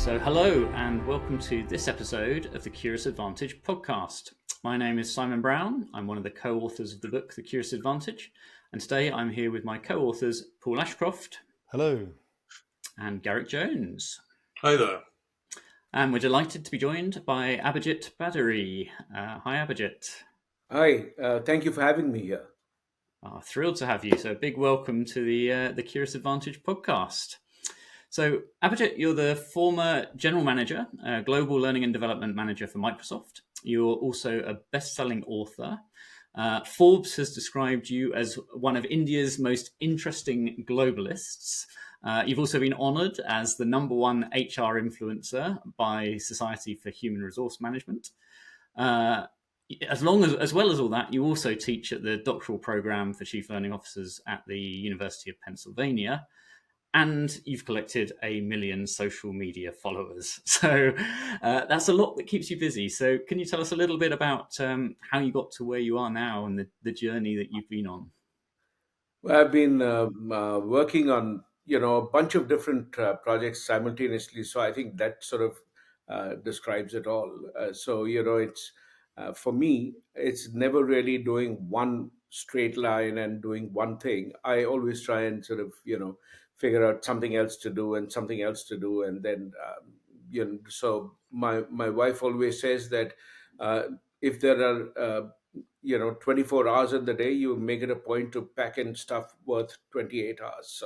So, hello and welcome to this episode of the Curious Advantage podcast. My name is Simon Brown. I'm one of the co-authors of the book, The Curious Advantage. And today I'm here with my co-authors, Paul Ashcroft. Hello. And Garrick Jones. Hi there. And we're delighted to be joined by Abhijit Bhaduri. Hi, Abhijit. Hi, thank you for having me here. Thrilled to have you. So, a big welcome to the Curious Advantage podcast. So, Abhijit, you're the former General Manager, Global Learning and Development Manager for Microsoft. You're also a best-selling author. Forbes has described you as one of India's most interesting globalists. You've also been honoured as the #1 HR influencer by Society for Human Resource Management. As well as all that, you also teach at the doctoral program for Chief Learning Officers at the University of Pennsylvania. And you've collected 1 million social media followers. So that's a lot that keeps you busy. So can you tell us a little bit about how you got to where you are now and the journey that you've been on? Well, I've been working on a bunch of different projects simultaneously, so I think that sort of describes it all. It's for me, it's never really doing one straight line and doing one thing. I always try and sort of figure out something else to do and something else to do, and then So my wife always says that if there are 24 hours in the day, you make it a point to pack in stuff worth 28 hours.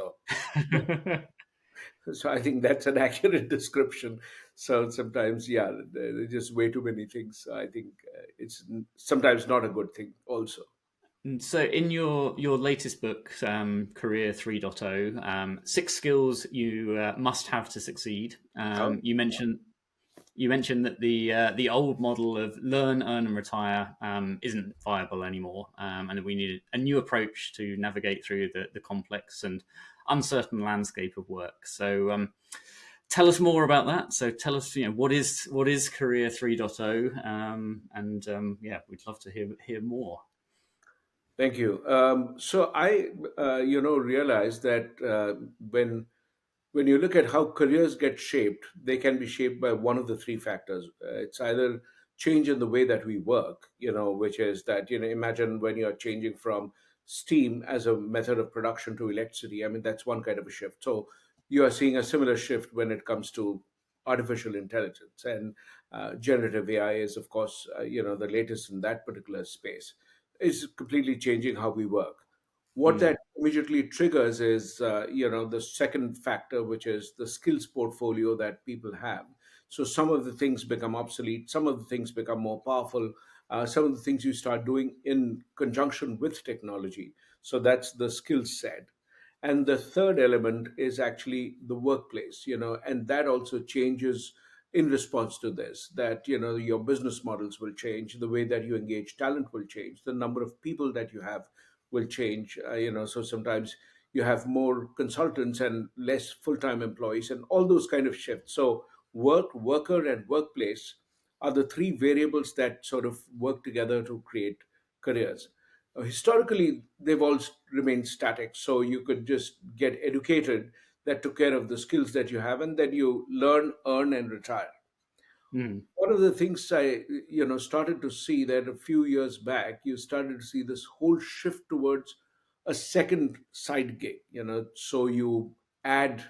So I think that's an accurate description. So sometimes, yeah, there's just way too many things. So I think it's sometimes not a good thing also. So in your latest book, Career 3.0, 6 skills you must have to succeed. You mentioned that the old model of learn, earn, and retire isn't viable anymore, and we need a new approach to navigate through the complex and uncertain landscape of work. So, tell us more about that. So, tell us, what is Career 3.0, and we'd love to hear more. Thank you. So I, realized that when you look at how careers get shaped, they can be shaped by one of the three factors. It's either change in the way that we work, which is that, imagine when you're changing from steam as a method of production to electricity. I mean, that's one kind of a shift. So you are seeing a similar shift when it comes to artificial intelligence. And generative AI is, of course, the latest in that particular space. Is completely changing how we work. What that immediately triggers is, the second factor, which is the skills portfolio that people have. So some of the things become obsolete, some of the things become more powerful, some of the things you start doing in conjunction with technology. So that's the skill set. And the third element is actually the workplace, and that also changes in response to this, that, your business models will change, the way that you engage talent will change, the number of people that you have will change. So sometimes you have more consultants and less full-time employees and all those kind of shifts. So work, worker, and workplace are the three variables that sort of work together to create careers. Historically, they've all remained static. So you could just get educated, that took care of the skills that you have, and then you learn, earn, and retire. Mm. One of the things I, started to see that a few years back, you started to see this whole shift towards a second side gig, so you add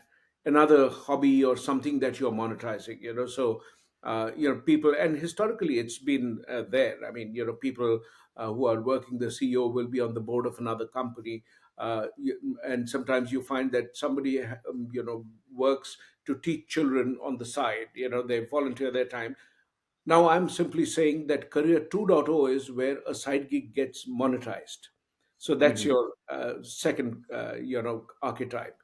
another hobby or something that you're monetizing, so, people, and historically it's been there. I mean, people who are working, the CEO will be on the board of another company. And sometimes you find that somebody, works to teach children on the side, they volunteer their time. Now I'm simply saying that career 2.0 is where a side gig gets monetized. So that's Mhm. your second, archetype.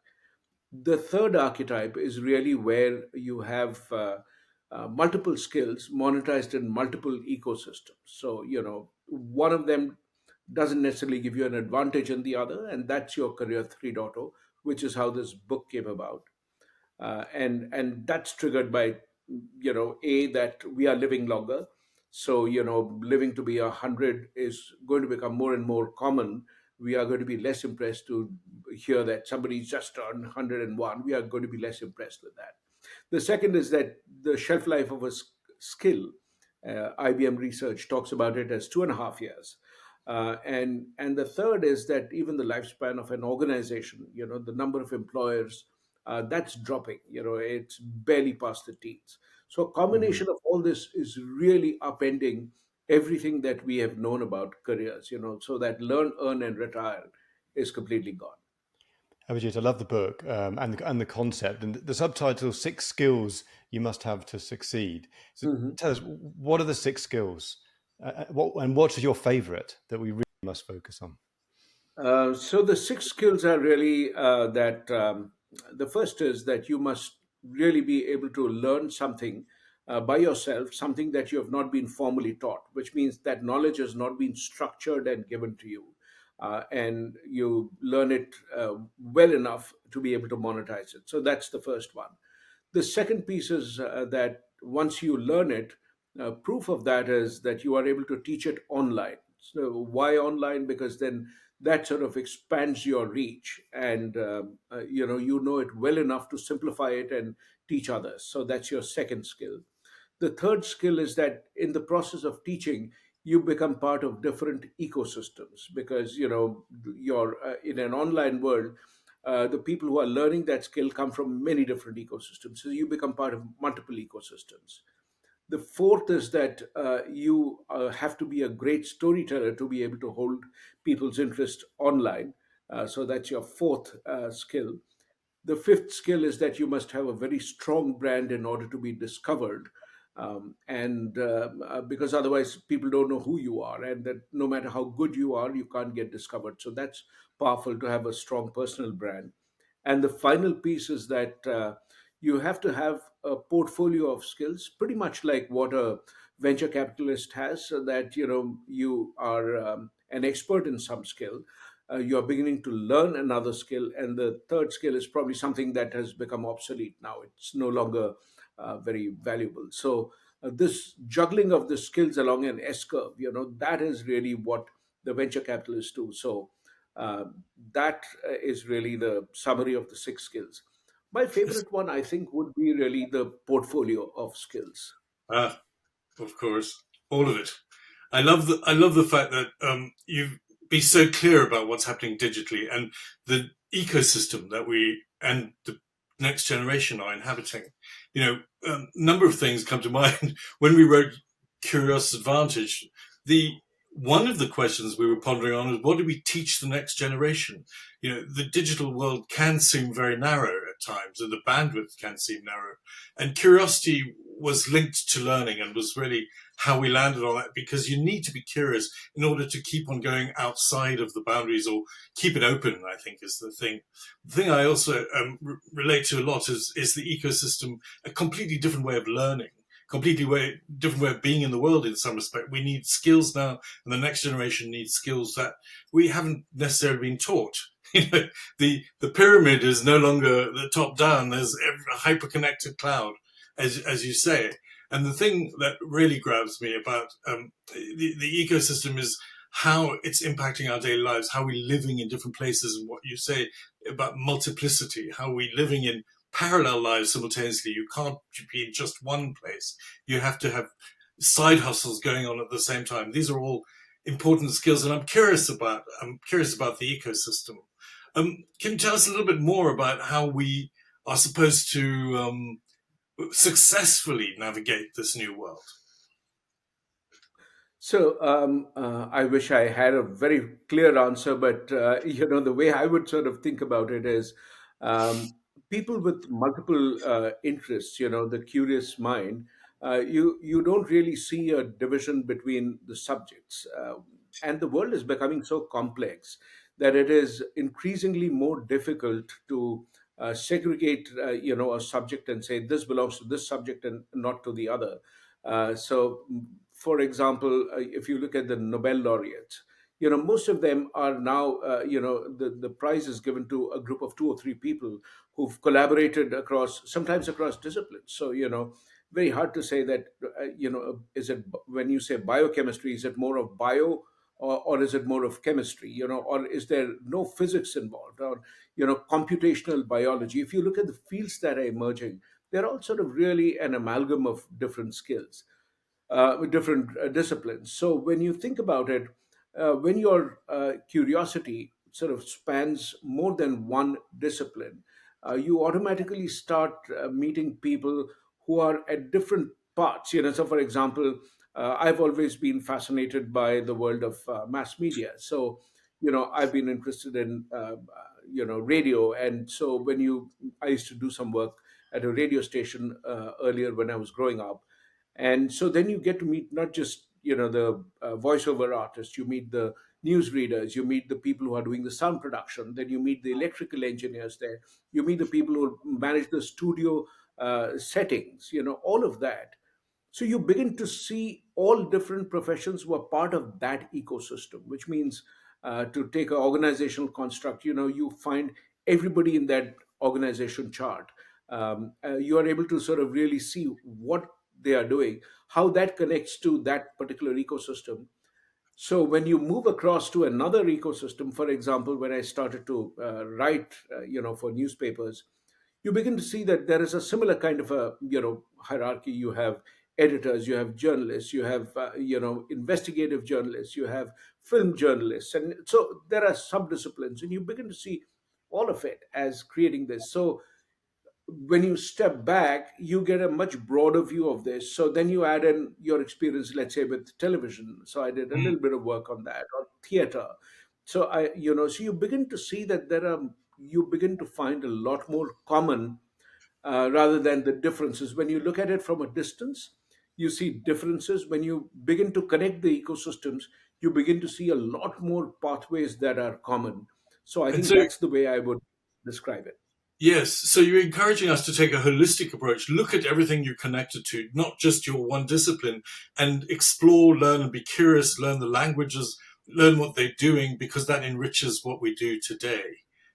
The third archetype is really where you have multiple skills monetized in multiple ecosystems. So, one of them doesn't necessarily give you an advantage in the other, and that's your career 3.0, which is how this book came about. And that's triggered by, that we are living longer. So, living to be 100 is going to become more and more common. We are going to be less impressed to hear that somebody's just turned 101. We are going to be less impressed with that. The second is that the shelf life of a skill, IBM research talks about it as 2.5 years. And the third is that even the lifespan of an organization, the number of employers, that's dropping. It's barely past the teens. So a Mhm. combination of all this is really upending everything that we have known about careers. So that learn, earn, and retire is completely gone. Abhijit, I love the book and the concept and the subtitle Six Skills You Must Have to Succeed. So Mhm. tell us, what are the six skills? What is your favorite that we really must focus on? So the six skills are really that the first is that you must really be able to learn something by yourself, something that you have not been formally taught, which means that knowledge has not been structured and given to you. And you learn it well enough to be able to monetize it. So that's the first one. The second piece is that once you learn it, proof of that is that you are able to teach it online. So why online? Because then that sort of expands your reach, and you know it well enough to simplify it and teach others. So that's your second skill. The third skill is that in the process of teaching, you become part of different ecosystems, because you're in an online world. The people who are learning that skill come from many different ecosystems, so you become part of multiple ecosystems. The fourth is that you have to be a great storyteller to be able to hold people's interest online. So that's your fourth skill. The fifth skill is that you must have a very strong brand in order to be discovered. And Because otherwise people don't know who you are, and that no matter how good you are, you can't get discovered. So that's powerful to have a strong personal brand. And the final piece is that you have to have a portfolio of skills, pretty much like what a venture capitalist has, so that you are an expert in some skill. You are beginning to learn another skill, and the third skill is probably something that has become obsolete now. It's no longer very valuable. So this juggling of the skills along an S curve, that is really what the venture capitalists do. So uh, that is really the summary of the six skills. My favorite one, I think, would be really the portfolio of skills. Ah, of course, all of it. I love the fact that you be so clear about what's happening digitally and the ecosystem that we and the next generation are inhabiting. Number of things come to mind when we wrote Curious Advantage. The One of the questions we were pondering on is what do we teach the next generation? The digital world can seem very narrow at times, and the bandwidth can seem narrow. And curiosity was linked to learning and was really how we landed on that, because you need to be curious in order to keep on going outside of the boundaries or keep it open, I think is the thing. The thing I also relate to a lot is the ecosystem, a completely different way of learning, different way of being in the world in some respect. We need skills now, and the next generation needs skills that we haven't necessarily been taught. The pyramid is no longer the top down. There's a hyper connected cloud, as you say. And the thing that really grabs me about the ecosystem is how it's impacting our daily lives, how we're living in different places, and what you say about multiplicity, how we're living in parallel lives simultaneously. You can't be in just one place. You have to have side hustles going on at the same time. These are all important skills, and I'm curious about the ecosystem. Can you tell us a little bit more about how we are supposed to successfully navigate this new world? So I wish I had a very clear answer, but the way I would sort of think about it is um, people with multiple interests, the curious mind. You don't really see a division between the subjects, and the world is becoming so complex that it is increasingly more difficult to segregate, a subject and say this belongs to this subject and not to the other. So, for example, if you look at the Nobel laureates, most of them are now, the prize is given to a group of two or three people who've collaborated sometimes across disciplines. So, very hard to say that, is it, when you say biochemistry, is it more of bio, or is it more of chemistry, or is there no physics involved, or, computational biology? If you look at the fields that are emerging, They're all sort of really an amalgam of different skills, with different disciplines. So when you think about it, when your curiosity sort of spans more than one discipline, you automatically start meeting people who are at different parts. So for example, I've always been fascinated by the world of mass media. So I've been interested in radio, and so I used to do some work at a radio station earlier when I was growing up. And so then you get to meet not just the voiceover artists. You meet the newsreaders, you meet the people who are doing the sound production, then you meet the electrical engineers there, you meet the people who manage the studio settings, all of that. So you begin to see all different professions who are part of that ecosystem, which means, to take an organizational construct, you find everybody in that organization chart. You are able to sort of really see what they are doing, how that connects to that particular ecosystem. So when you move across to another ecosystem, for example, when I started to write, for newspapers, you begin to see that there is a similar kind of a hierarchy. You have editors, you have journalists, you have investigative journalists, you have film journalists, and so there are sub-disciplines, and you begin to see all of it as creating this. So when you step back, you get a much broader view of this. So then you add in your experience, let's say, with television. So I did a Mm. little bit of work on that, or theater. So so you begin to see that you begin to find a lot more common, rather than the differences. When you look at it from a distance, you see differences. When you begin to connect the ecosystems, you begin to see a lot more pathways that are common. So I And think so, that's the way I would describe it. yes, so you're encouraging us to take a holistic approach, look at everything you're connected to, not just your one discipline, and explore, learn, and be curious, learn the languages, learn what they're doing, because that enriches what we do today.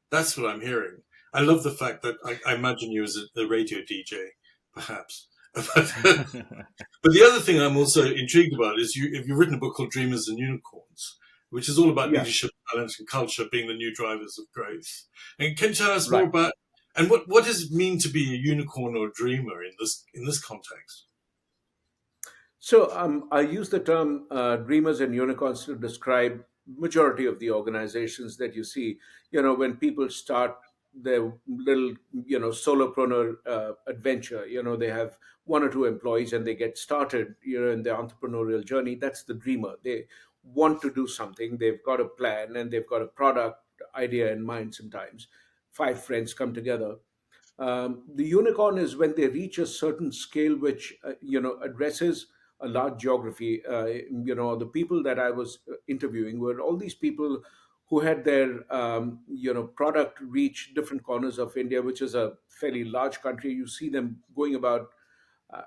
That's what I'm hearing. I love the fact that I imagine you as a radio DJ, perhaps. But the other thing I'm also intrigued about is you've written a book called Dreamers and Unicorns, which is all about Yeah, leadership, talent, and culture being the new drivers of growth. And can you tell us more right. about, and what does it mean to be a unicorn or a dreamer in this context? So I use the term dreamers and unicorns to describe majority of the organizations that you see. When people start their little, solopreneur adventure, they have one or two employees and they get started, in their entrepreneurial journey. That's the dreamer. They want to do something. They've got a plan and they've got a product idea in mind. Sometimes five friends come together. The unicorn is when they reach a certain scale which addresses a large geography. The people that I was interviewing were all these people who had their product reach different corners of India, which is a fairly large country. You see them going about,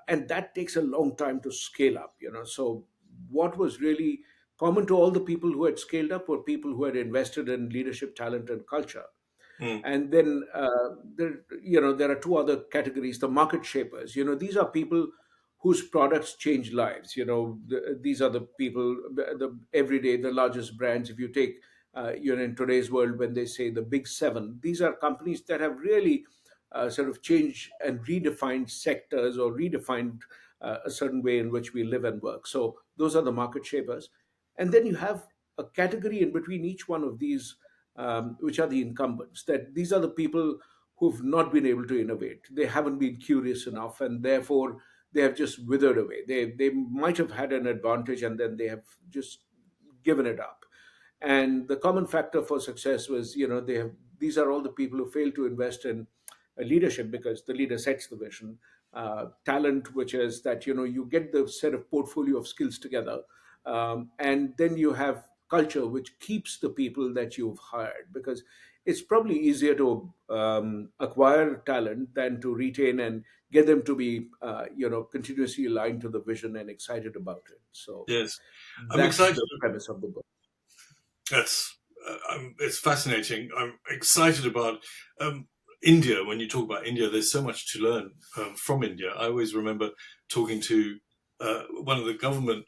and that takes a long time to scale up. So what was really common to all the people who had scaled up were people who had invested in leadership, talent, and culture. Mm, And then there are two other categories: the market shapers. These are people whose products change lives. These are the people, the everyday, the largest brands. If you take, in today's world, when they say the big seven, these are companies that have really sort of changed and redefined sectors, or redefined a certain way in which we live and work. So those are the market shapers. And then you have a category in between each one of these, which are the incumbents. That these are the people who've not been able to innovate. They haven't been curious enough, and therefore they have just withered away. They might have had an advantage, and then they have just given it up. And the common factor for success was, these are all the people who fail to invest in leadership, because the leader sets the vision. Talent, which is that you get the set of portfolio of skills together, and then you have culture, which keeps the people that you've hired, because it's probably easier to acquire talent than to retain and get them to be continuously aligned to the vision and excited about it. So yes, I'm that's excited. the premise of the book. That's it's fascinating. I'm excited about India. When you talk about India, there's so much to learn from India. I always remember talking to one of the government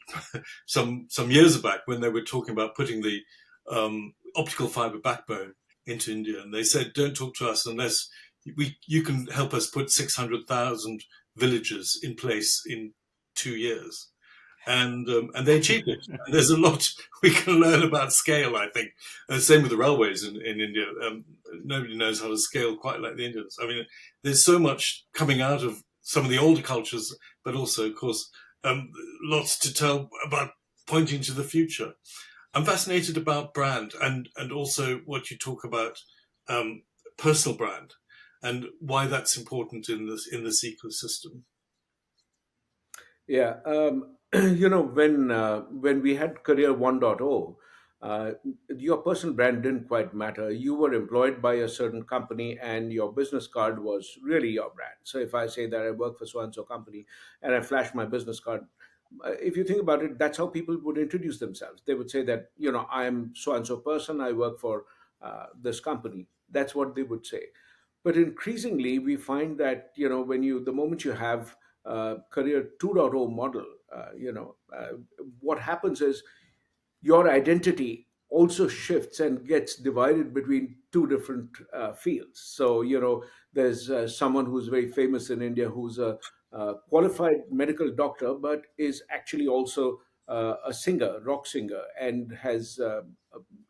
some years back when they were talking about putting the optical fiber backbone into India, and they said, "Don't talk to us unless you can help us put 600,000 villages in place in 2 years. And they achieved it. And there's a lot we can learn about scale, I think. Same with the railways in India. Nobody knows how to scale quite like the Indians. I mean, there's so much coming out of some of the older cultures, but also, of course, lots to tell about pointing to the future. I'm fascinated about brand and also what you talk about, personal brand, and why that's important in this ecosystem. Yeah, when we had Career 1.0, uh, your personal brand didn't quite matter. You were employed by a certain company, and your business card was really your brand. So if I say that I work for so and so company, and I flash my business card, if you think about it, that's how people would introduce themselves. They would say that, I'm so and so person. I work for this company. That's what they would say. But increasingly, we find that, the moment you have career 2.0 model, what happens is your identity also shifts and gets divided between two different fields. So, there's someone who's very famous in India who's a qualified medical doctor, but is actually also a singer, rock singer, and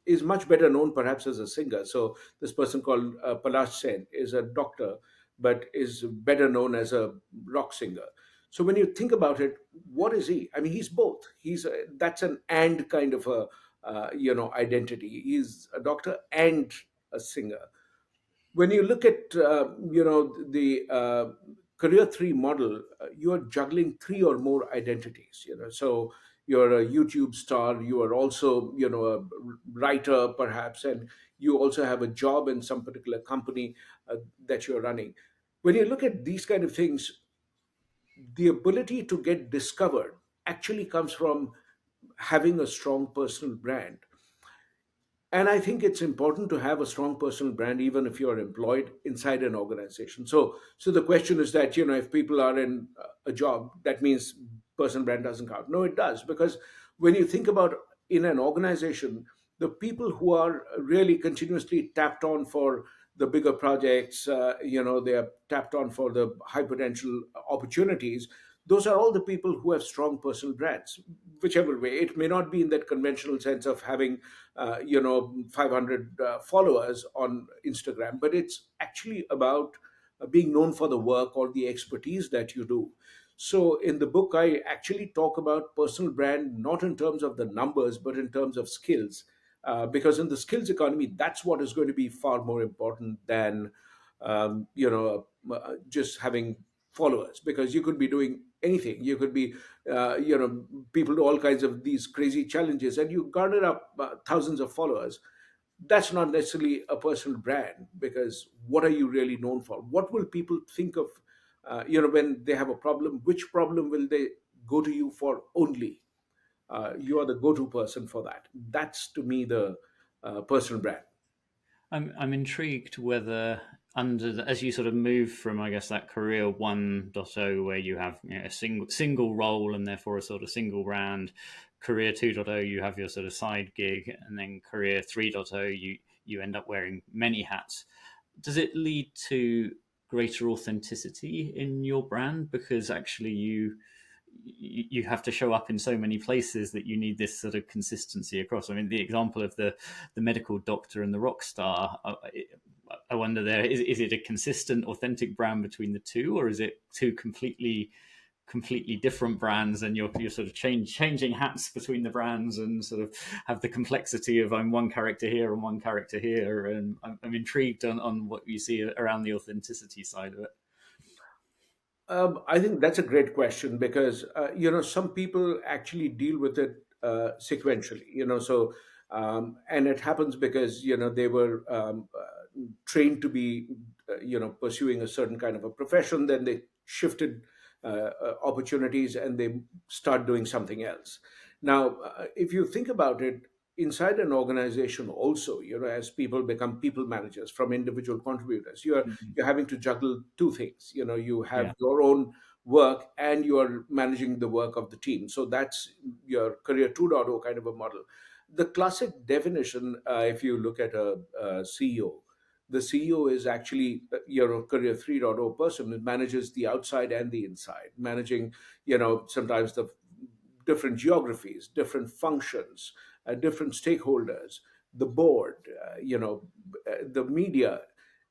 is much better known perhaps as a singer. So this person called Palash Sen is a doctor, but is better known as a rock singer. So when you think about it, what is he? I mean, he's both. That's an and kind of a identity. He's a doctor and a singer. When you look at the career 3 model, you're juggling three or more identities. So you're a YouTube star. You are also a writer perhaps, and you also have a job in some particular company that you're running. When you look at these kind of things, the ability to get discovered actually comes from having a strong personal brand. And I think it's important to have a strong personal brand even if you're employed inside an organization. So the question is that, if people are in a job, that means personal brand doesn't count. No, it does, because when you think about in an organization, the people who are really continuously tapped on for the bigger projects, they are tapped on for the high potential opportunities. Those are all the people who have strong personal brands, whichever way. It may not be in that conventional sense of having 500 followers on Instagram, but it's actually about being known for the work or the expertise that you do. So in the book, I actually talk about personal brand not in terms of the numbers, but in terms of skills. Because in the skills economy, that's what is going to be far more important than just having followers, because you could be doing anything. You could be people do all kinds of these crazy challenges, and you garner up thousands of followers. That's not necessarily a personal brand, because what are you really known for? What will people think of when they have a problem? Which problem will they go to you for only? You are the go-to person for that. That's to me the personal brand. I'm intrigued whether as you sort of move from, I guess, that career 1.0 where you have a single role and therefore a sort of single brand, career 2.0 you have your sort of side gig, and then career 3.0 you end up wearing many hats. Does it lead to greater authenticity in your brand because actually you have to show up in so many places that you need this sort of consistency across? I mean, the example of the medical doctor and the rock star, I wonder there, is it a consistent, authentic brand between the two, or is it two completely different brands, and you're sort of changing hats between the brands and sort of have the complexity of I'm one character here and one character here? And I'm intrigued on what you see around the authenticity side of it. I think that's a great question, because some people actually deal with it sequentially. And it happens because they were trained to be pursuing a certain kind of a profession. Then they shifted opportunities and they start doing something else. Now, if you think about it, inside an organization also, as people become people managers from individual contributors, you're having to juggle two things. You have Yeah. your own work and you are managing the work of the team. So that's your career 2.0 kind of a model. The classic definition, if you look at a CEO, the CEO is actually career 3.0 person. It manages the outside and the inside, managing sometimes the different geographies, different functions, different stakeholders, the board, the media.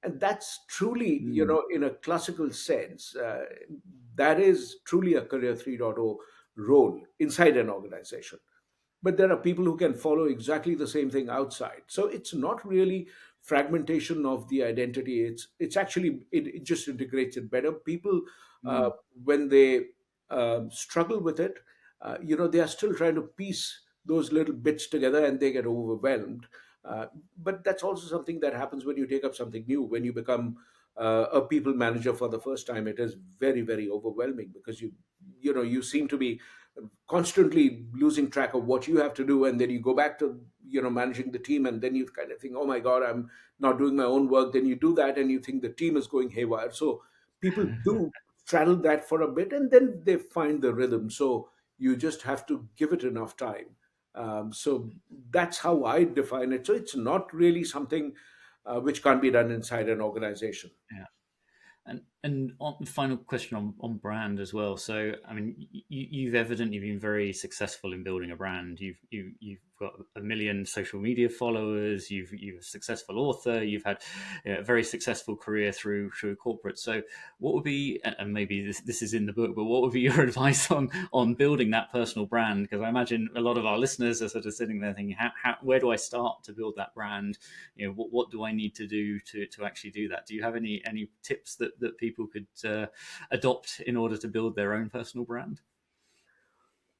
And that's truly, Mm. in a classical sense, that is truly a career 3.0 role inside an organization. But there are people who can follow exactly the same thing outside. So it's not really fragmentation of the identity. It's actually, it just integrates it better. People, uh, Mm. when they struggle with it, they are still trying to piece those little bits together, and they get overwhelmed. But that's also something that happens when you take up something new. When you become a people manager for the first time, it is very, very overwhelming, because you seem to be constantly losing track of what you have to do, and then you go back to managing the team, and then you kind of think, oh my god, I'm not doing my own work. Then you do that, and you think the team is going haywire. So people do straddle that for a bit, and then they find the rhythm. So you just have to give it enough time. So that's how I define it. So it's not really something which can't be done inside an organization. Yeah. And on the final question on brand as well. So, I mean, you've evidently been very successful in building a brand. You've got 1 million social media followers. You're a successful author. You've had a very successful career through corporate. So, what would be, and maybe this is in the book, but what would be your advice on building that personal brand? Because I imagine a lot of our listeners are sort of sitting there thinking, where do I start to build that brand? What do I need to do to actually do that? Do you have any tips that people could adopt in order to build their own personal brand?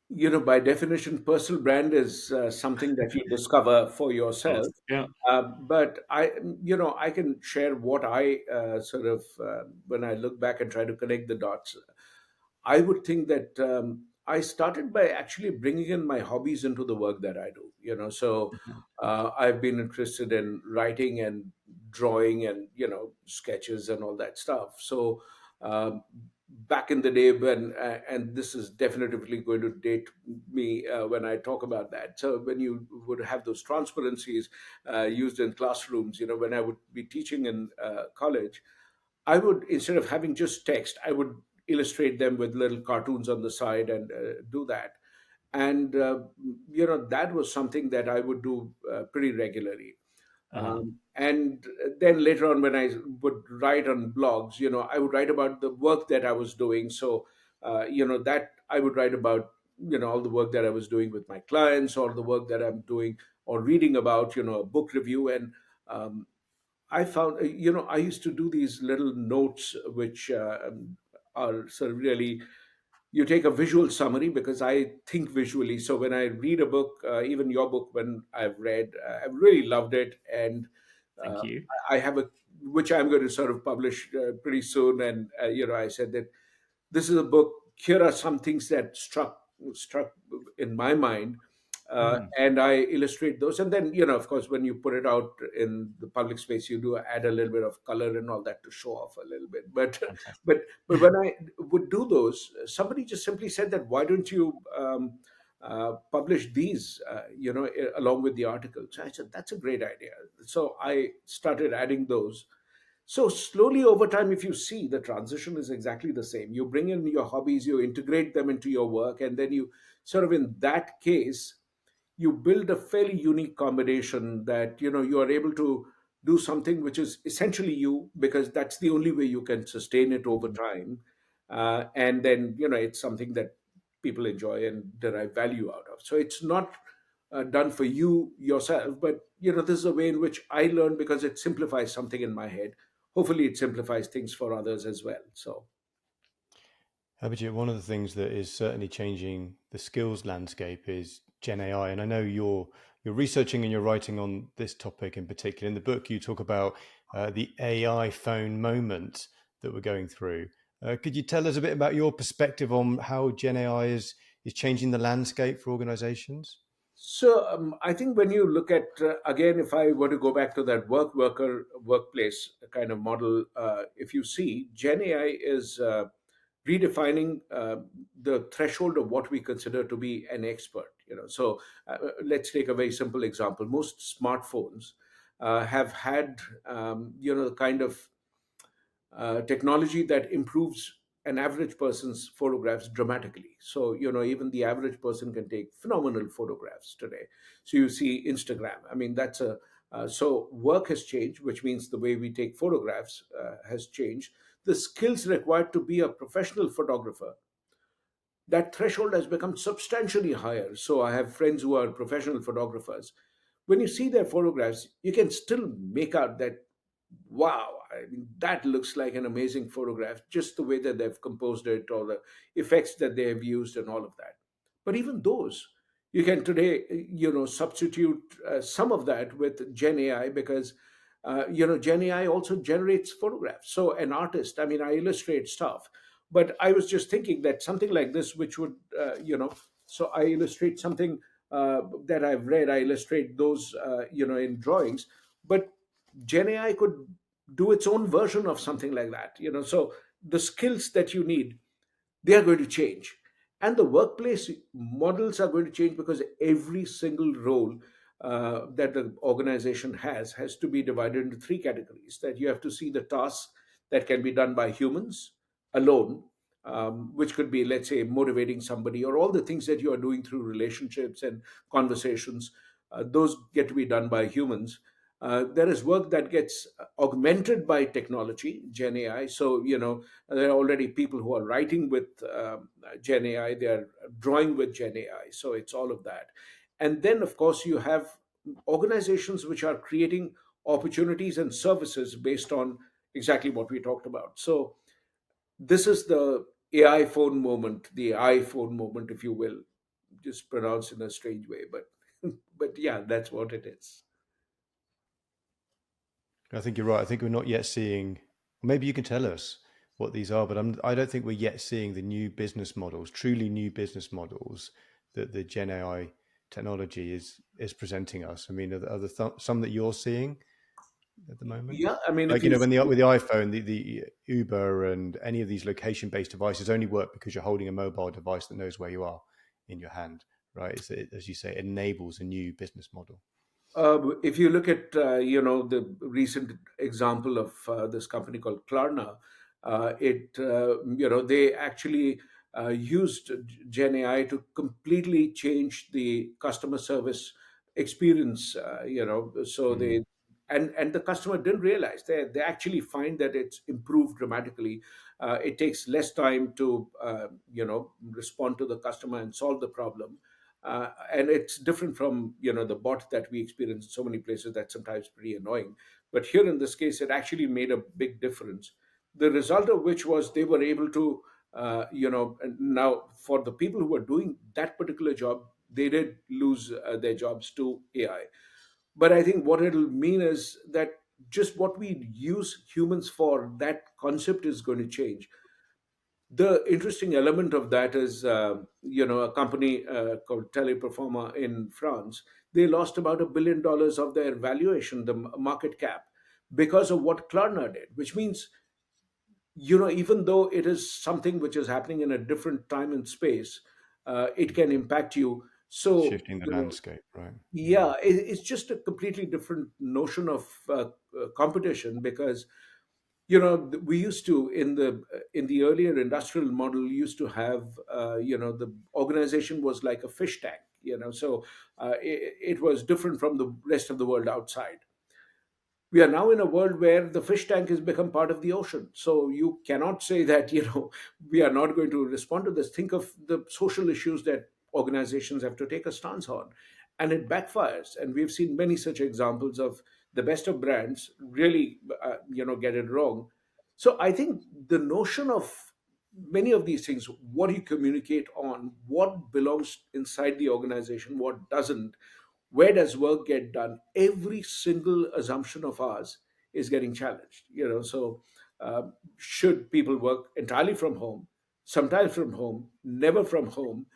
By definition, personal brand is something that you discover for Of course. yourself. Yeah. But I can share what I sort of, when I look back and try to connect the dots. I would think that I started by actually bringing in my hobbies into the work that I do. So I've been interested in writing and drawing and sketches and all that stuff. So um, back in the day, when and this is definitively going to date me when I talk about that. So when you would have those transparencies used in classrooms, when I would be teaching in college, I would, instead of having just text, I would illustrate them with little cartoons on the side and do that. And that was something that I would do pretty regularly. Uh, And then later on, when I would write on blogs, I would write about the work that I was doing. So that I would write about all the work that I was doing with my clients, or the work that I'm doing or reading about, a book review. And um, I found, I used to do these little notes, which are sort of really, you take a visual summary, because I think visually. So when I read a book, even your book, when I've read, I've really loved it. And thank uh, you. I have a, which I'm going to sort of publish pretty soon. And, I said that this is a book. Here are some things that struck in my mind, Mm, and I illustrate those. And then, of course, when you put it out in the public space, you do add a little bit of color and all that to show off a little bit. But fantastic. but when I would do those, somebody just simply said that, why don't you publish these, along with the articles? So I said, that's a great idea. So I started adding those. So slowly over time, if you see, the transition is exactly the same. You bring in your hobbies, you integrate them into your work, and then you sort of, in that case, you build a fairly unique combination that you are able to do something which is essentially you, because that's the only way you can sustain it over Mhm. time. And then it's something that people enjoy and derive value out of. So it's not done for you yourself, but this is a way in which I learn, because it simplifies something in my head. Hopefully it simplifies things for others as well. So Abhijit, one of the things that is certainly changing the skills landscape is Gen AI, and I know you're researching and you're writing on this topic in particular. In the book, you talk about the AI phone moment that we're going through. Could you tell us a bit about your perspective on how Gen AI is changing the landscape for organizations? I think when you look at, again, if I were to go back to that workplace kind of model, if you see, Gen AI is redefining the threshold of what we consider to be an expert. So let's take a very simple example. Most smartphones, have had the kind of technology that improves an average person's photographs dramatically. So, even the average person can take phenomenal photographs today. So you see Instagram. I mean, that's a so work has changed, which means the way we take photographs has changed. The skills required to be a professional photographer, that threshold has become substantially higher. So I have friends who are professional photographers. When you see their photographs, you can still make out that, wow, I mean, that looks like an amazing photograph, just the way that they've composed it or the effects that they have used and all of that. But even those, you can today, substitute some of that with Gen AI because, Gen AI also generates photographs. So an artist, I mean, I illustrate stuff, but I was just thinking that something like this, which would, so I illustrate something that I've read, I illustrate those, in drawings, but Gen AI could do its own version of something like that. So the skills that you need, they are going to change, and the workplace models are going to change because every single role that the organization has to be divided into three categories. That you have to see the tasks that can be done by humans alone, which could be, let's say, motivating somebody, or all the things that you are doing through relationships and conversations. Those get to be done by humans. There is work that gets augmented by technology, Gen AI. So, there are already people who are writing with Gen AI, they are drawing with Gen AI. So, it's all of that. And then, of course, you have organizations which are creating opportunities and services based on exactly what we talked about. So, this is the AI phone moment, the iPhone moment, if you will, just pronounced in a strange way. But, but yeah, that's what it is. I think you're right. I think we're not yet seeing, maybe you can tell us what these are, but I don't think we're yet seeing the new business models, truly new business models that the Gen AI technology is presenting us. I mean, are there some that you're seeing at the moment? Yeah, I mean, if Like, you when see, with the iPhone, the Uber and any of these location-based devices only work because you're holding a mobile device that knows where you are in your hand, right? As you say, it enables a new business model. if you look at the recent example of this company called Klarna, they actually used Gen AI to completely change the customer service experience. So Mm. and the customer didn't realize, they actually find that it's improved dramatically. It takes less time to respond to the customer and solve the problem, and it's different from the bot that we experience in so many places. That's sometimes pretty annoying, but here in this case it actually made a big difference, the result of which was they were able to and now for the people who were doing that particular job, they did lose their jobs to AI. But I think what it'll mean is that just what we use humans for, that concept is going to change. The interesting element of that is, a company called Teleperforma in France. They lost about $1 billion of their valuation, the market cap, because of what Klarna did. Which means, even though it is something which is happening in a different time and space, it can impact you. So, Shifting the landscape, right? yeah, it's just a completely different notion of competition because we used to, in the earlier industrial model, used to have the organization was like a fish tank, so it was different from the rest of the world outside. We are now in a world where the fish tank has become part of the ocean. So you cannot say that, we are not going to respond to this. Think of the social issues that organizations have to take a stance on, and it backfires. And we've seen many such examples of the best of brands really, get it wrong. So I think the notion of many of these things, what you communicate on, what belongs inside the organization, what doesn't, where does work get done, every single assumption of ours is getting challenged. So uh, should people work entirely from home, sometimes from home, never from home?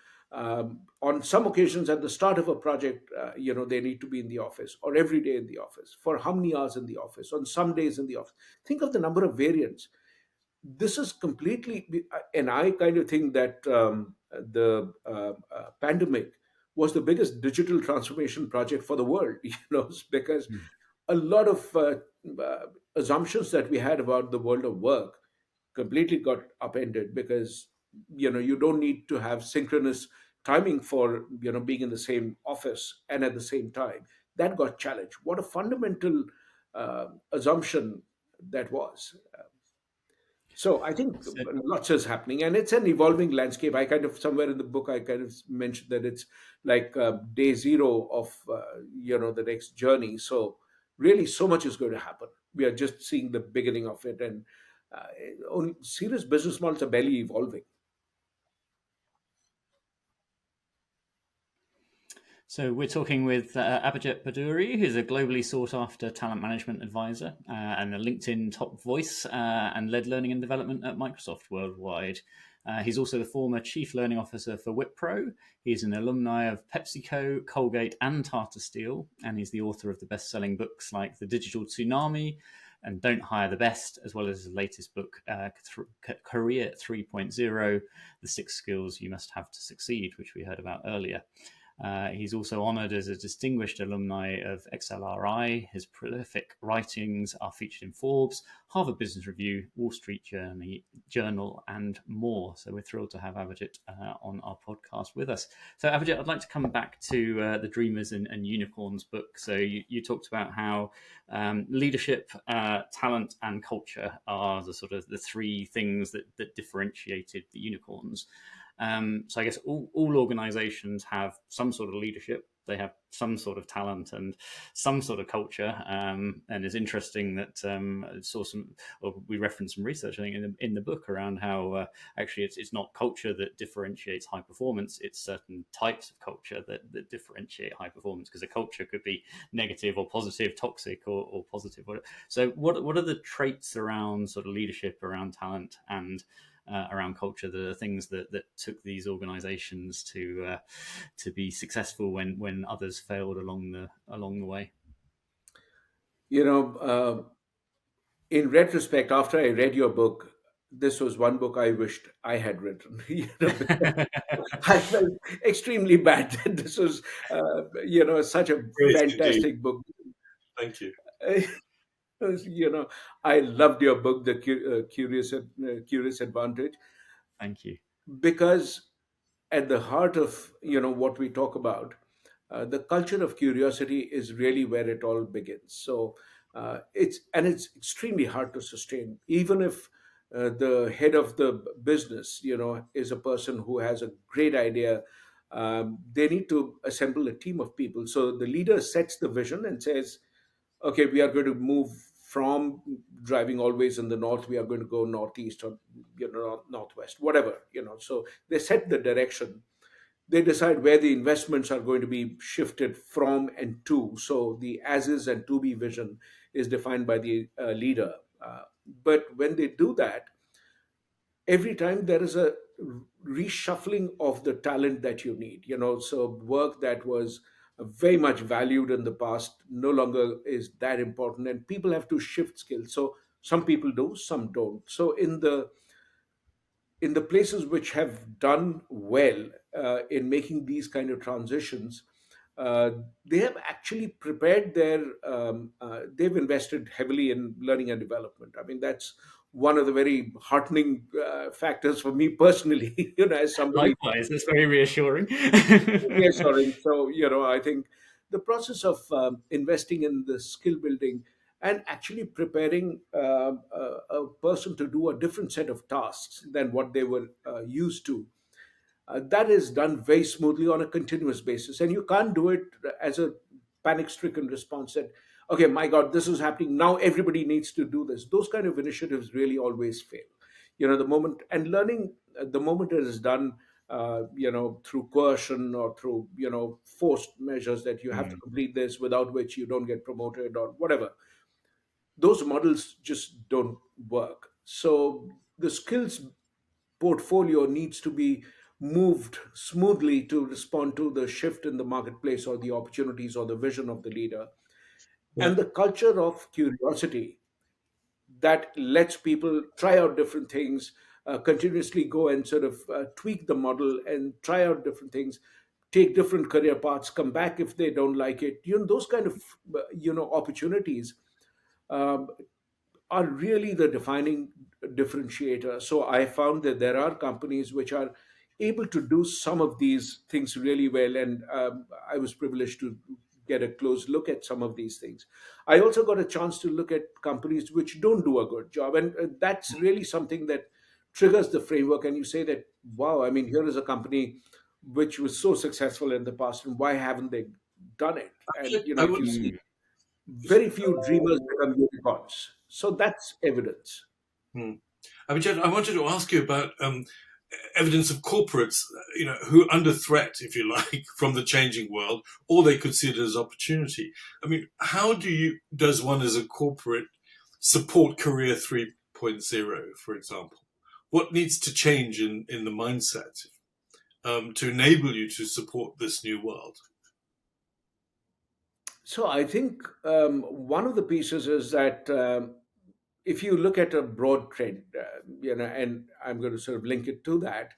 On some occasions at the start of a project, they need to be in the office, or every day in the office, for how many hours in the office, on some days in the office. Think of the number of variants. This is completely, and I kind of think that the pandemic was the biggest digital transformation project for the world, because Mm. a lot of assumptions that we had about the world of work completely got upended, because you don't need to have synchronous timing for being in the same office and at the same time. That got challenged. What a fundamental assumption that was. So I think So, lots is happening, and it's an evolving landscape. I kind of, somewhere in the book, I kind of mentioned that it's like day zero of the next journey. So really, so much is going to happen. We are just seeing the beginning of it, and uh, serious business models are barely evolving. so we're talking with Abhijit Bhaduri, who's a globally sought after talent management advisor and a LinkedIn top voice and led learning and development at Microsoft worldwide. He's also the former chief learning officer for Wipro. He's an alumni of PepsiCo, Colgate, and Tata Steel, and he's the author of the best-selling books like The Digital Tsunami and Don't Hire the Best, as well as his latest book, Career 3.0, The Six Skills You Must Have to Succeed, which we heard about earlier. He's also honoured as a distinguished alumni of XLRI. His prolific writings are featured in Forbes, Harvard Business Review, Wall Street Journal, and more. So we're thrilled to have Abhijit on our podcast with us. So Abhijit, I'd like to come back to the Dreamers and Unicorns book. So you talked about how leadership, talent, and culture are the sort of the three things that differentiated the unicorns. So I guess all organizations have some sort of leadership. They have some sort of talent and some sort of culture. And it's interesting that we referenced some research, I think, in the book around how actually it's not culture that differentiates high performance. It's certain types of culture that differentiate high performance, because a culture could be negative or positive, toxic or positive. So what are the traits around sort of leadership, around talent, and around culture, the things that took these organizations to be successful when others failed along the way? You know, in retrospect, after I read your book, this was one book I wished I had written. Because I felt extremely bad that this was, such a Great indeed. fantastic book. Thank you. you know, I loved your book, The Curious Advantage, Thank you. because at the heart of what we talk about, the culture of curiosity is really where it all begins. So it's extremely hard to sustain, even if the head of the business is a person who has a great idea. They need to assemble a team of people. So the leader sets the vision and says, okay, we are going to move from driving always in the north, we are going to go northeast, or northwest, whatever. So they set the direction. They decide where the investments are going to be shifted from and to. So the as is and to be vision is defined by the leader. But when they do that, every time there is a reshuffling of the talent that you need. So work that was very much valued in the past no longer is that important, and people have to shift skills. So some people do, some don't. So in the places which have done well in making these kind of transitions, uh, they have actually prepared they've invested heavily in learning and development. I mean, that's one of the very heartening factors for me personally, as somebody Likewise, that's very reassuring. reassuring. So, I think the process of investing in the skill building and actually preparing a person to do a different set of tasks than what they were used to, that is done very smoothly on a continuous basis. And you can't do it as a panic stricken response that, okay, my God, this is happening. Now everybody needs to do this. Those kind of initiatives really always fail. The moment, and learning, the moment it is done, through coercion or through, forced measures that you have to Mm. complete this, without which you don't get promoted or whatever, those models just don't work. So the skills portfolio needs to be moved smoothly to respond to the shift in the marketplace or the opportunities or the vision of the leader. Yeah. And the culture of curiosity that lets people try out different things, continuously go and sort of tweak the model and try out different things, take different career paths, come back if they don't like it. Those kind of opportunities um, are really the defining differentiator. So I found that there are companies which are able to do some of these things really well, and I was privileged to get a close look at some of these things. I also got a chance to look at companies which don't do a good job, and that's really something that triggers the framework. And you say that, wow, I mean, here is a company which was so successful in the past, and why haven't they done it? And I if you was. see, very few dreamers become unicorns. So that's evidence. Hmm. Abhijit, I wanted to ask you about evidence of corporates, who are under threat, if you like, from the changing world, or they could see it as opportunity. I mean, how does one as a corporate support Career 3.0, for example? What needs to change in the mindset to enable you to support this new world? So I think one of the pieces is that if you look at a broad trend, and I'm going to sort of link it to that.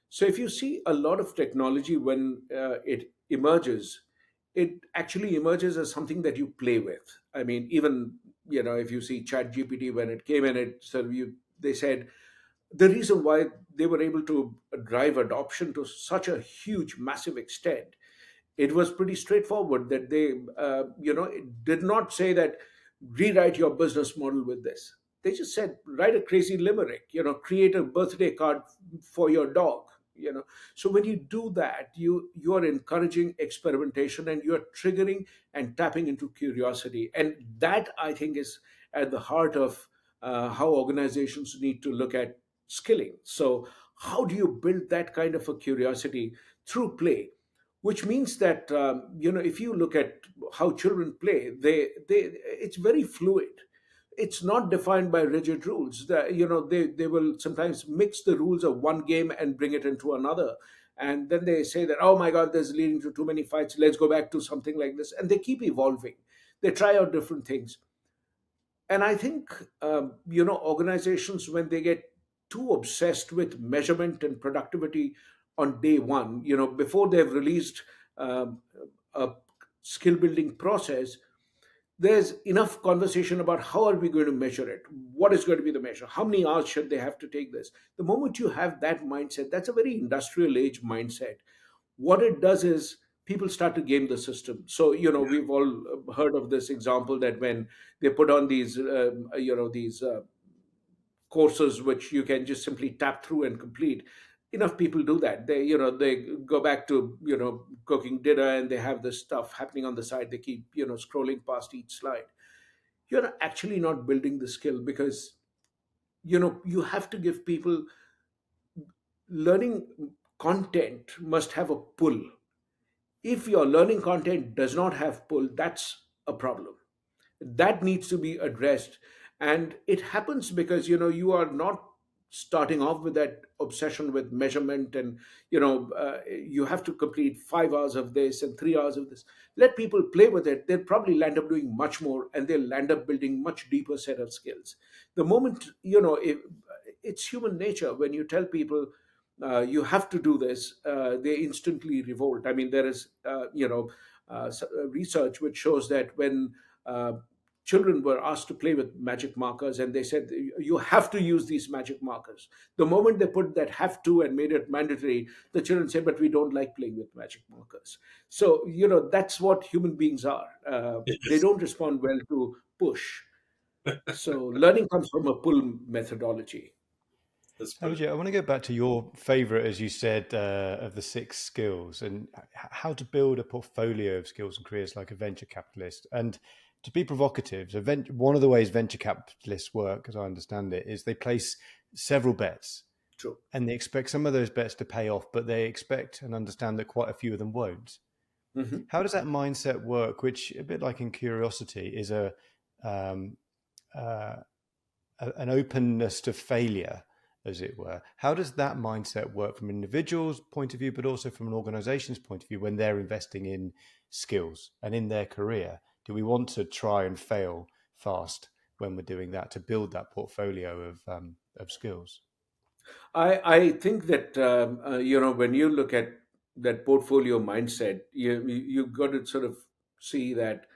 So if you see a lot of technology when it emerges, it actually emerges as something that you play with. I mean, even if you see Chat GPT when it came in, it sort of they said the reason why they were able to drive adoption to such a huge, massive extent, it was pretty straightforward that they it did not say that rewrite your business model with this. They just said write a crazy limerick, create a birthday card for your dog. So when you do that, you are encouraging experimentation, and you are triggering and tapping into curiosity, and that, I think, is at the heart of how organizations need to look at skilling. So how do you build that kind of a curiosity through play? Which means that if you look at how children play, they it's very fluid. It's not defined by rigid rules. They will sometimes mix the rules of one game and bring it into another, and then they say that, oh my god, this is leading to too many fights, let's go back to something like this, and they keep evolving. They try out different things. And I think organizations, when they get too obsessed with measurement and productivity on day one, before they've released um, a skill building process, there's enough conversation about how are we going to measure it, what is going to be the measure, how many hours should they have to take this. The moment you have that mindset, that's a very industrial age mindset. What it does is people start to game the system. So we've all heard of this example that when they put on these courses which you can just simply tap through and complete, enough people do that. They go back to cooking dinner, and they have this stuff happening on the side. They keep scrolling past each slide. You're actually not building the skill, because you have to give people learning. Content must have a pull. If your learning content does not have pull, that's a problem. That needs to be addressed. And it happens because you are not starting off with that obsession with measurement, and you have to complete 5 hours of this and 3 hours of this. Let people play with it. They'll probably land up doing much more, and they'll land up building much deeper set of skills. The moment it's human nature. When you tell people you have to do this, they instantly revolt. I mean, there is research which shows that when uh, children were asked to play with magic markers, and they said you have to use these magic markers, the moment they put that have to and made it mandatory, the children said, but we don't like playing with magic markers. So that's what human beings are. They Yes, don't respond well to push. So learning comes from a pull methodology. that's brilliant. Abhijit, I want to go back to your favorite, as you said, of the 6 skills, and how to build a portfolio of skills and careers like a venture capitalist. And to be provocative, so one of the ways venture capitalists work, as I understand it, is they place several bets, True. and they expect some of those bets to pay off, but they expect and understand that quite a few of them won't. Mhm. How does that mindset work? Which, a bit like in curiosity, is um, uh, an openness to failure, as it were. How does that mindset work from an individual's point of view, but also from an organization's point of view when they're investing in skills and in their career? Do we want to try and fail fast when we're doing that to build that portfolio of skills? I think that when you look at that portfolio mindset, you've got to sort of see that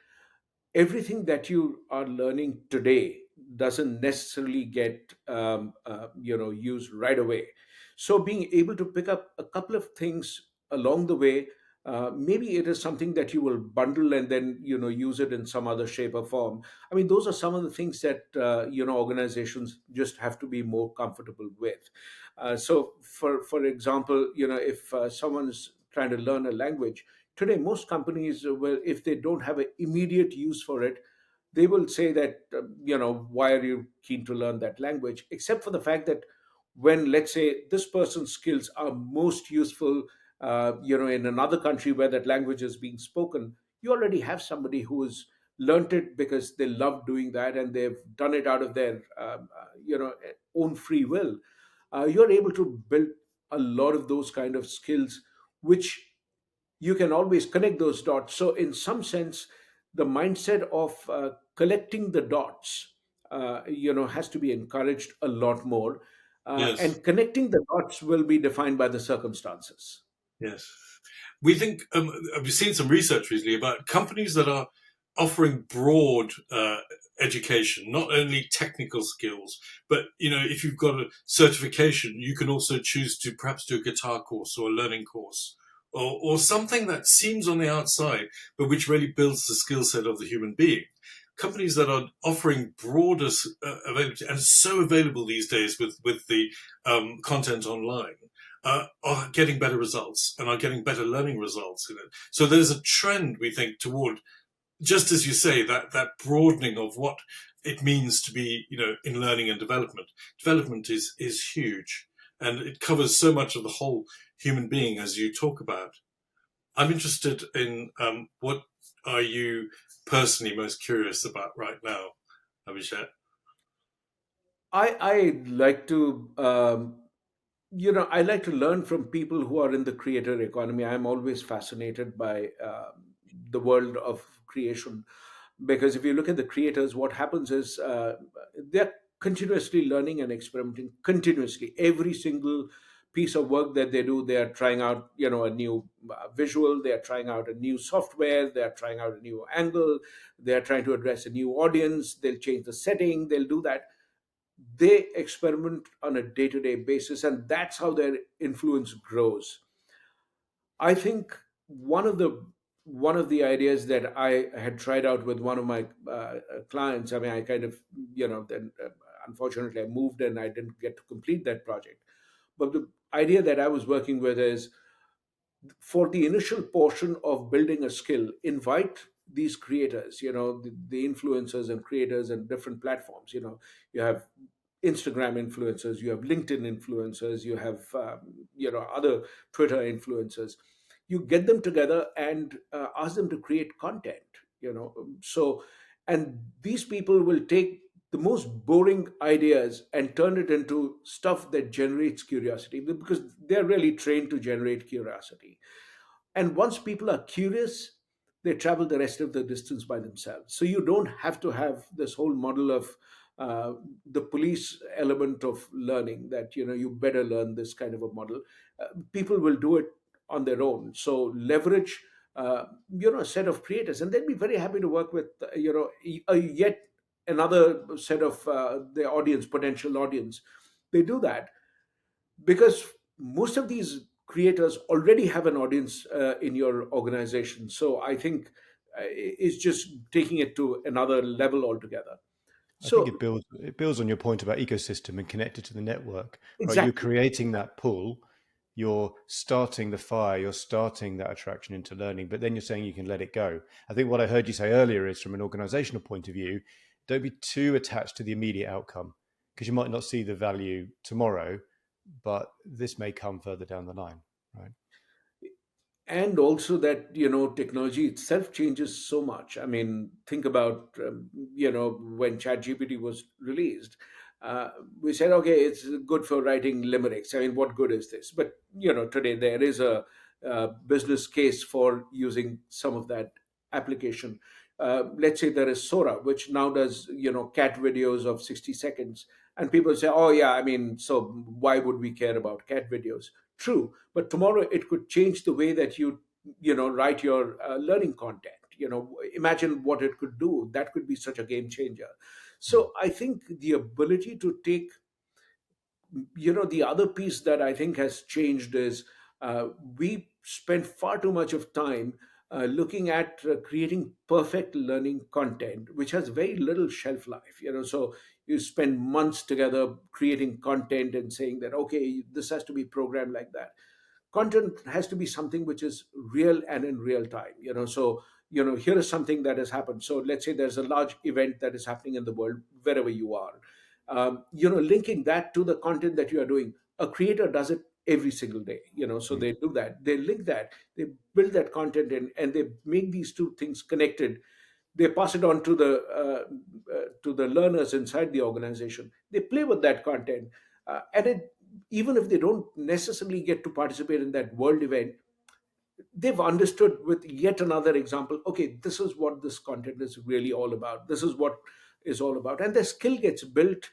everything that you are learning today doesn't necessarily get used right away. So being able to pick up a couple of things along the way, maybe it is something that you will bundle and then use it in some other shape or form. I mean, those are some of the things that organizations just have to be more comfortable with. So for example, if someone's trying to learn a language today, most companies, well, if they don't have an immediate use for it, they will say that, why are you keen to learn that language? Except for the fact that when, let's say, this person's skills are most useful, in another country where that language is being spoken, you already have somebody who has learned it because they love doing that and they've done it out of their, own free will. You're able to build a lot of those kind of skills, which you can always connect those dots. So, in some sense, the mindset of collecting the dots, has to be encouraged a lot more. Yes. And connecting the dots will be defined by the circumstances. Yes. We think, we've seen some research recently about companies that are offering broad education, not only technical skills, but, if you've got a certification, you can also choose to perhaps do a guitar course or a learning course, or something that seems on the outside, but which really builds the skill set of the human being. Companies that are offering broader availability, and so available these days with the content online, are getting better results and are getting better learning results in it. So there's a trend, we think, toward, just as you say, that broadening of what it means to be, in learning and development. Development is huge, and it covers so much of the whole human being, as you talk about. I'm interested in what are you personally most curious about right now, Abhishek? I like to I like to learn from people who are in the creator economy. I'm always fascinated by the world of creation, because if you look at the creators, what happens is they're continuously learning and experimenting continuously. Every single piece of work that they do, they are trying out, a new visual, they are trying out a new software, they are trying out a new angle, they are trying to address a new audience, they'll change the setting, they'll do that. They experiment on a day-to-day basis, and that's how their influence grows. I think one of the ideas that I had tried out with one of my clients, I mean, I kind of, then unfortunately I moved and I didn't get to complete that project. But the idea that I was working with is, for the initial portion of building a skill, invite these creators, the influencers and creators and different platforms. You have Instagram influencers, you have LinkedIn influencers, you have other Twitter influencers. You get them together and ask them to create content. So, and these people will take the most boring ideas and turn it into stuff that generates curiosity, because they're really trained to generate curiosity. And once people are curious, they travel the rest of the distance by themselves. So you don't have to have this whole model of uh, the police element of learning, that you better learn this kind of a model. People will do it on their own. So leverage, a set of creators, and they'll be very happy to work with, yet another set of the audience, potential audience. They do that because most of these creators already have an audience in your organization. So I think it's just taking it to another level altogether. I think So it builds on your point about ecosystem and connected to the network, right? You're exactly. creating that pull, you're starting the fire, you're starting that attraction into learning, but then you're saying you can let it go. I think what I heard you say earlier is, from an organizational point of view, don't be too attached to the immediate outcome, because you might not see the value tomorrow, but this may come further down the line, right? And also that, technology itself changes so much. I mean, think about, when ChatGPT was released, we said, okay, it's good for writing limericks. I mean, what good is this? But today there is a business case for using some of that application. Let's say there is Sora, which now does, cat videos of 60 seconds, and people say, oh yeah, I mean, so why would we care about cat videos? true, but tomorrow it could change the way that you write your learning content. Imagine what it could do. That could be such a game changer. So I think the ability to take, the other piece that I think has changed is, we spend far too much of time looking at creating perfect learning content, which has very little shelf life. So you spend months together creating content and saying that, okay, this has to be programmed like that. Content has to be something which is real and in real time. So here is something that has happened. So let's say there's a large event that is happening in the world, wherever you are. Linking that to the content that you are doing. A creator does it every single day. So they do that, they link that, they build that content in, and they make these two things connected. They pass it on to the learners inside the organization. They play with that content, and even if they don't necessarily get to participate in that world event, they've understood with yet another example. Okay, this is what this content is really all about. This is what is all about, and the skill gets built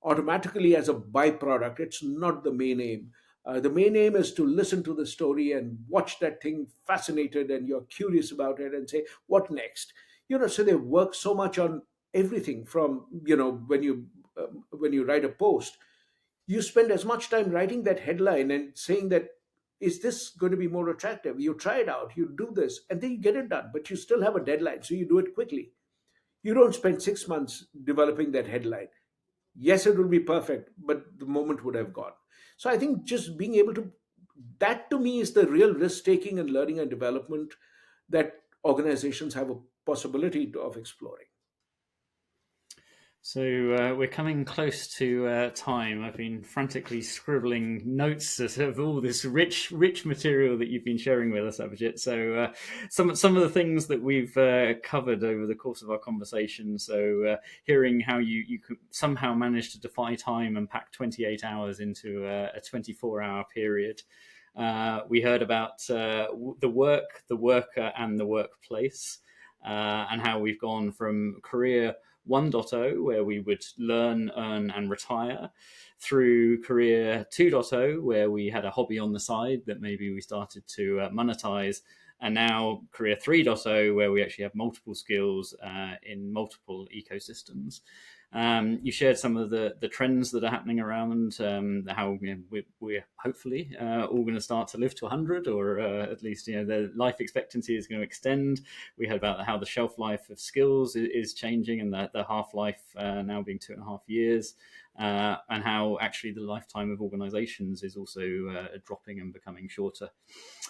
automatically as a byproduct. It's not the main aim. The main aim is to listen to the story and watch that thing fascinated, and you're curious about it and say, what next? So they work so much on everything from, when you write a post, you spend as much time writing that headline and saying that, is this going to be more attractive? You try it out, you do this, and then you get it done, but you still have a deadline, so you do it quickly. You don't spend 6 months developing that headline. Yes, it will be perfect, but the moment would have gone. So I think just being able to, that to me is the real risk taking and learning and development that organizations have a possibility of exploring. So we're coming close to time. I've been frantically scribbling notes of all this rich material that you've been sharing with us, Abhijit. So some of the things that we've covered over the course of our conversation. So hearing how you could somehow manage to defy time and pack 28 hours into a 24-hour period. We heard about the work, the worker, and the workplace, and how we've gone from career 1.0, where we would learn, earn, and retire, through career 2.0, where we had a hobby on the side that maybe we started to monetize, and now career 3.0, where we actually have multiple skills in multiple ecosystems. You shared some of the trends that are happening around, how we're hopefully all going to start to live to 100, or at least the life expectancy is going to extend. We heard about how the shelf life of skills is changing, and the half-life now being 2.5 years, and how actually the lifetime of organizations is also dropping and becoming shorter.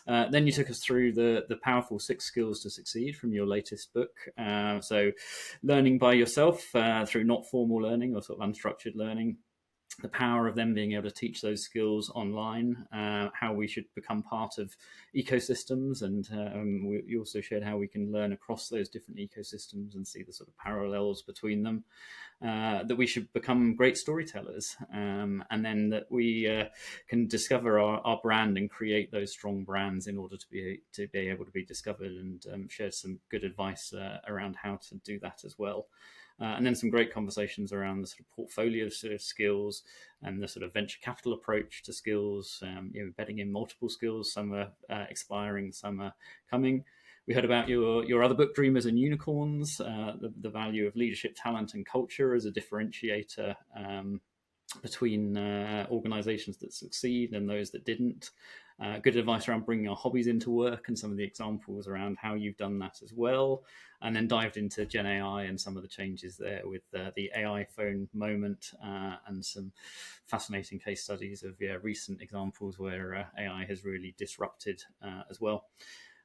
Then you took us through the powerful 6 skills to succeed from your latest book. So learning by yourself through not formal learning or sort of unstructured learning, the power of them being able to teach those skills online, how we should become part of ecosystems, and you also shared how we can learn across those different ecosystems and see the sort of parallels between them, that we should become great storytellers, and then that we can discover our brand and create those strong brands in order to be able to be discovered, and share some good advice around how to do that as well. And then some great conversations around the sort of portfolio sort of skills and the sort of venture capital approach to skills, embedding in multiple skills. Some are expiring, some are coming. We heard about your other book, Dreamers and Unicorns, the value of leadership, talent, and culture as a differentiator between organizations that succeed and those that didn't. Good advice around bringing our hobbies into work, and some of the examples around how you've done that as well. And then dived into Gen AI and some of the changes there with the AI phone moment, and some fascinating case studies of recent examples where AI has really disrupted as well.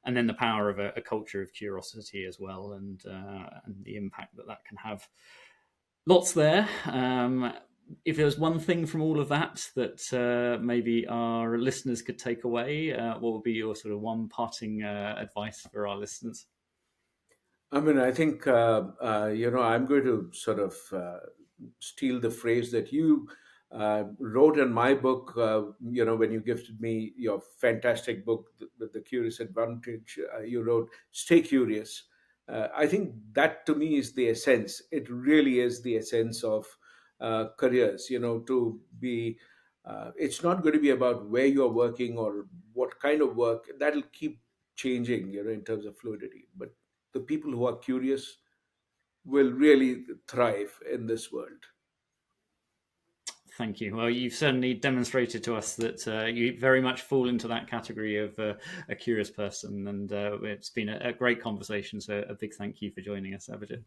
And then the power of a culture of curiosity as well, and the impact that can have. Lots there. If there's one thing from all of that maybe our listeners could take away, what would be your sort of one parting advice for our listeners? I mean, I think, I'm going to sort of steal the phrase that you wrote in my book, when you gifted me your fantastic book, The Curious Advantage. You wrote, stay curious. I think that to me is the essence. It really is the essence of careers, to be It's not going to be about where you're working or what kind of work. That'll keep changing, in terms of fluidity. But the people who are curious will really thrive in this world. Thank you. Well, you've certainly demonstrated to us that you very much fall into that category of a curious person, and it's been a great conversation. So a big thank you for joining us, Abhijit.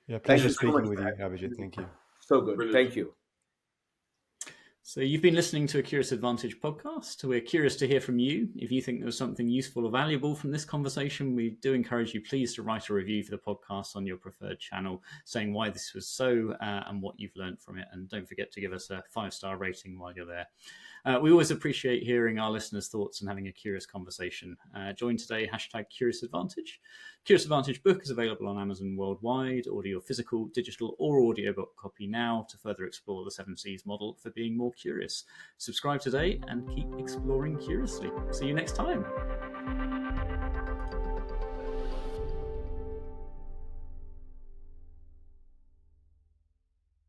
Yeah, Thank pleasure you so much speaking with for you, having Abhijit. me. Thank you. So good. Brilliant. Thank you. So you've been listening to a Curious Advantage podcast. We're curious to hear from you. If you think there was something useful or valuable from this conversation, we do encourage you please to write a review for the podcast on your preferred channel, saying why this was so and what you've learned from it. And don't forget to give us a 5-star rating while you're there. We always appreciate hearing our listeners' thoughts and having a curious conversation. Join today, #CuriousAdvantage. Curious Advantage book is available on Amazon worldwide, audio, physical, digital, or audiobook copy now to further explore the 7 C's model for being more curious. Subscribe today and keep exploring curiously. See you next time.